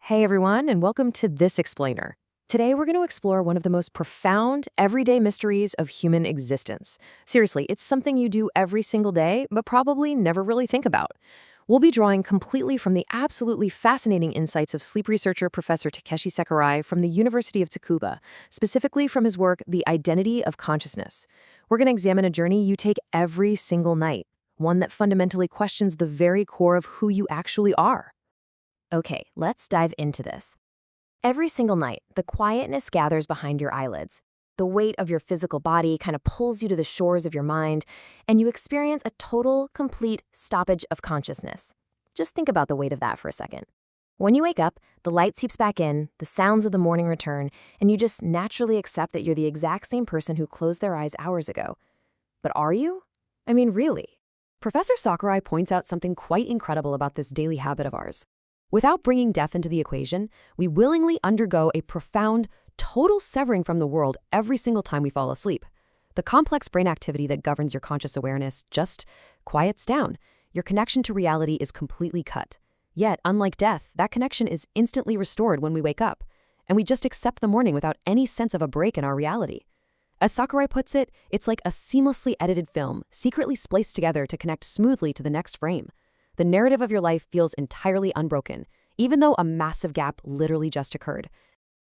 Hey everyone, and welcome to This Explainer. Today we're going to explore one of the most profound, everyday mysteries of human existence. Seriously, it's something you do every single day, but probably never really think about. We'll be drawing completely from the absolutely fascinating insights of sleep researcher Professor Takeshi Sakurai from the University of Tsukuba, specifically from his work, The Identity of Consciousness. We're going to examine a journey you take every single night, one that fundamentally questions the very core of who you actually are. Okay, let's dive into this. Every single night, the quietness gathers behind your eyelids. The weight of your physical body kind of pulls you to the shores of your mind, and you experience a total, complete stoppage of consciousness. Just think about the weight of that for a second. When you wake up, the light seeps back in, the sounds of the morning return, and you just naturally accept that you're the exact same person who closed their eyes hours ago. But are you? I mean, really? Professor Sakurai points out something quite incredible about this daily habit of ours. Without bringing death into the equation, we willingly undergo a profound, total severing from the world every single time we fall asleep. The complex brain activity that governs your conscious awareness just quiets down. Your connection to reality is completely cut. Yet, unlike death, that connection is instantly restored when we wake up, and we just accept the morning without any sense of a break in our reality. As Sakurai puts it, it's like a seamlessly edited film, secretly spliced together to connect smoothly to the next frame. The narrative of your life feels entirely unbroken, even though a massive gap literally just occurred.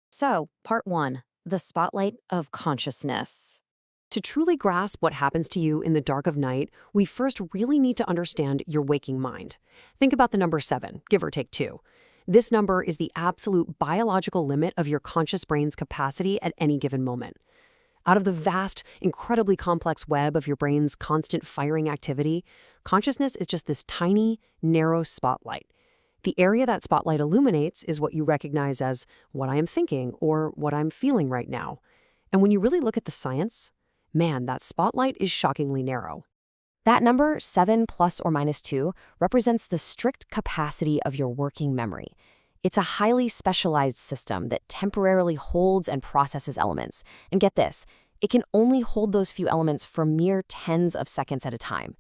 So, part 1, the spotlight of consciousness. To truly grasp what happens to you in the dark of night, we first really need to understand your waking mind. Think about the number 7, give or take 2. This number is the absolute biological limit of your conscious brain's capacity at any given moment. Out of the vast, incredibly complex web of your brain's constant firing activity, consciousness is just this tiny, narrow spotlight. The area that spotlight illuminates is what you recognize as what I am thinking or what I'm feeling right now. And when you really look at the science, man, that spotlight is shockingly narrow. That number, 7 plus or minus 2, represents the strict capacity of your working memory. It's a highly specialized system that temporarily holds and processes elements. And get this, it can only hold those few elements for mere tens of seconds at a time.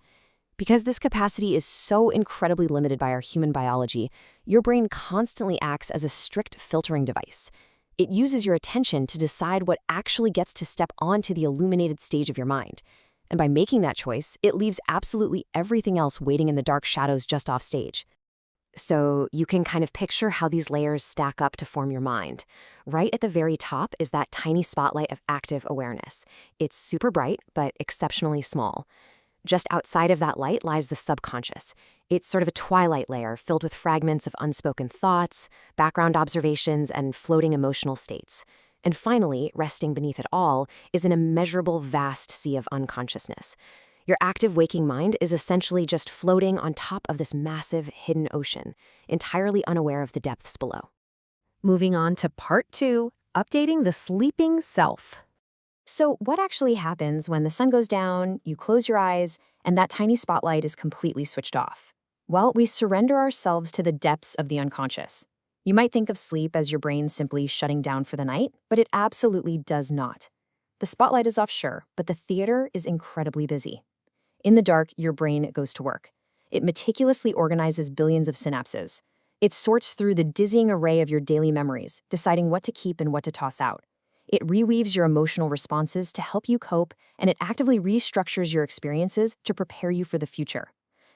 Because this capacity is so incredibly limited by our human biology, your brain constantly acts as a strict filtering device. It uses your attention to decide what actually gets to step onto the illuminated stage of your mind. And by making that choice, it leaves absolutely everything else waiting in the dark shadows just off stage. So you can kind of picture how these layers stack up to form your mind. Right at the very top is that tiny spotlight of active awareness. It's super bright, but exceptionally small. Just outside of that light lies the subconscious. It's sort of a twilight layer filled with fragments of unspoken thoughts, background observations, and floating emotional states. And finally, resting beneath it all, is an immeasurable vast sea of unconsciousness. Your active waking mind is essentially just floating on top of this massive hidden ocean, entirely unaware of the depths below. Moving on to part 2, updating the sleeping self. So what actually happens when the sun goes down, you close your eyes, and that tiny spotlight is completely switched off? Well, we surrender ourselves to the depths of the unconscious. You might think of sleep as your brain simply shutting down for the night, but it absolutely does not. The spotlight is off, sure, but the theater is incredibly busy. In the dark, your brain goes to work. It meticulously organizes billions of synapses. It sorts through the dizzying array of your daily memories, deciding what to keep and what to toss out. It reweaves your emotional responses to help you cope, and it actively restructures your experiences to prepare you for the future.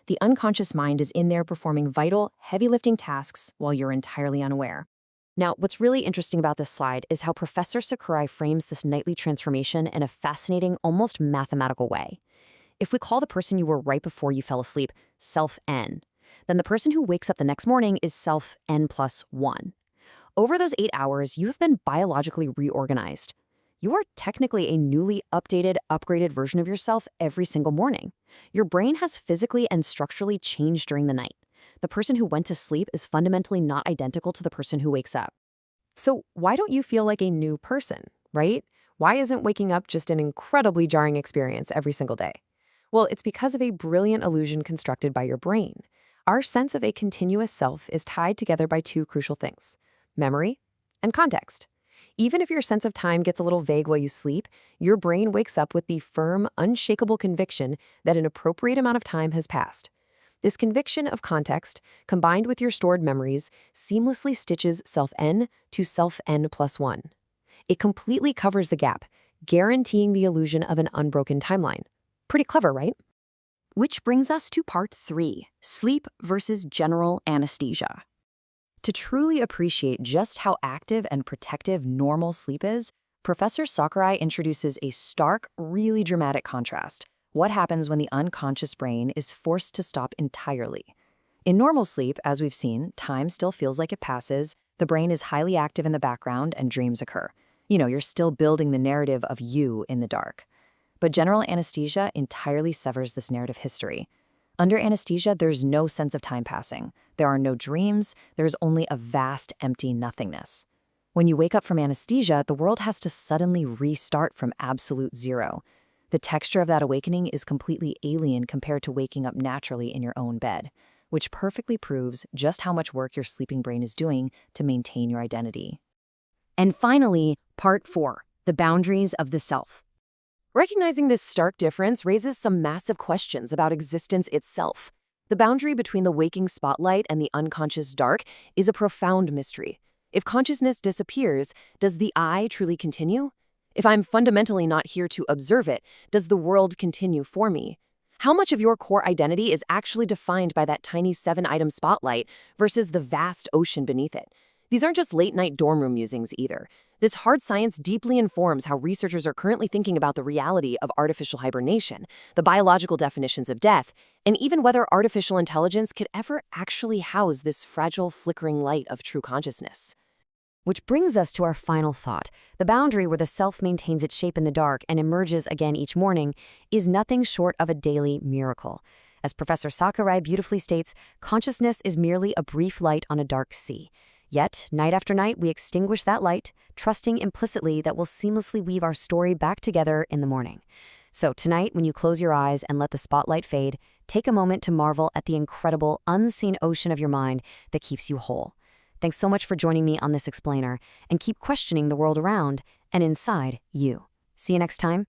The unconscious mind is in there performing vital, heavy-lifting tasks while you're entirely unaware. Now, what's really interesting about this slide is how Professor Sakurai frames this nightly transformation in a fascinating, almost mathematical way. If we call the person you were right before you fell asleep self-N, then the person who wakes up the next morning is self-N plus 1. Over those 8 hours, you have been biologically reorganized. You are technically a newly updated, upgraded version of yourself every single morning. Your brain has physically and structurally changed during the night. The person who went to sleep is fundamentally not identical to the person who wakes up. So why don't you feel like a new person, right? Why isn't waking up just an incredibly jarring experience every single day? Well, it's because of a brilliant illusion constructed by your brain. Our sense of a continuous self is tied together by 2 crucial things: memory and context. Even if your sense of time gets a little vague while you sleep, your brain wakes up with the firm, unshakable conviction that an appropriate amount of time has passed. This conviction of context, combined with your stored memories, seamlessly stitches self N to self N plus 1. It completely covers the gap, guaranteeing the illusion of an unbroken timeline. Pretty clever, right? Which brings us to part 3, sleep versus general anesthesia. To truly appreciate just how active and protective normal sleep is, Professor Sakurai introduces a stark, really dramatic contrast. What happens when the unconscious brain is forced to stop entirely? In normal sleep, as we've seen, time still feels like it passes, the brain is highly active in the background, and dreams occur. You're still building the narrative of you in the dark. But general anesthesia entirely severs this narrative history. Under anesthesia, there's no sense of time passing. There are no dreams, there's only a vast, empty nothingness. When you wake up from anesthesia, the world has to suddenly restart from absolute zero. The texture of that awakening is completely alien compared to waking up naturally in your own bed, which perfectly proves just how much work your sleeping brain is doing to maintain your identity. And finally, part 4, the boundaries of the self. Recognizing this stark difference raises some massive questions about existence itself. The boundary between the waking spotlight and the unconscious dark is a profound mystery. If consciousness disappears, does the I truly continue? If I'm fundamentally not here to observe it, does the world continue for me? How much of your core identity is actually defined by that tiny 7-item spotlight versus the vast ocean beneath it? These aren't just late-night dorm room musings either. This hard science deeply informs how researchers are currently thinking about the reality of artificial hibernation, the biological definitions of death, and even whether artificial intelligence could ever actually house this fragile, flickering light of true consciousness. Which brings us to our final thought. The boundary where the self maintains its shape in the dark and emerges again each morning is nothing short of a daily miracle. As Professor Sakurai beautifully states, consciousness is merely a brief light on a dark sea. Yet, night after night, we extinguish that light, trusting implicitly that we'll seamlessly weave our story back together in the morning. So tonight, when you close your eyes and let the spotlight fade, take a moment to marvel at the incredible, unseen ocean of your mind that keeps you whole. Thanks so much for joining me on this explainer, and keep questioning the world around and inside you. See you next time.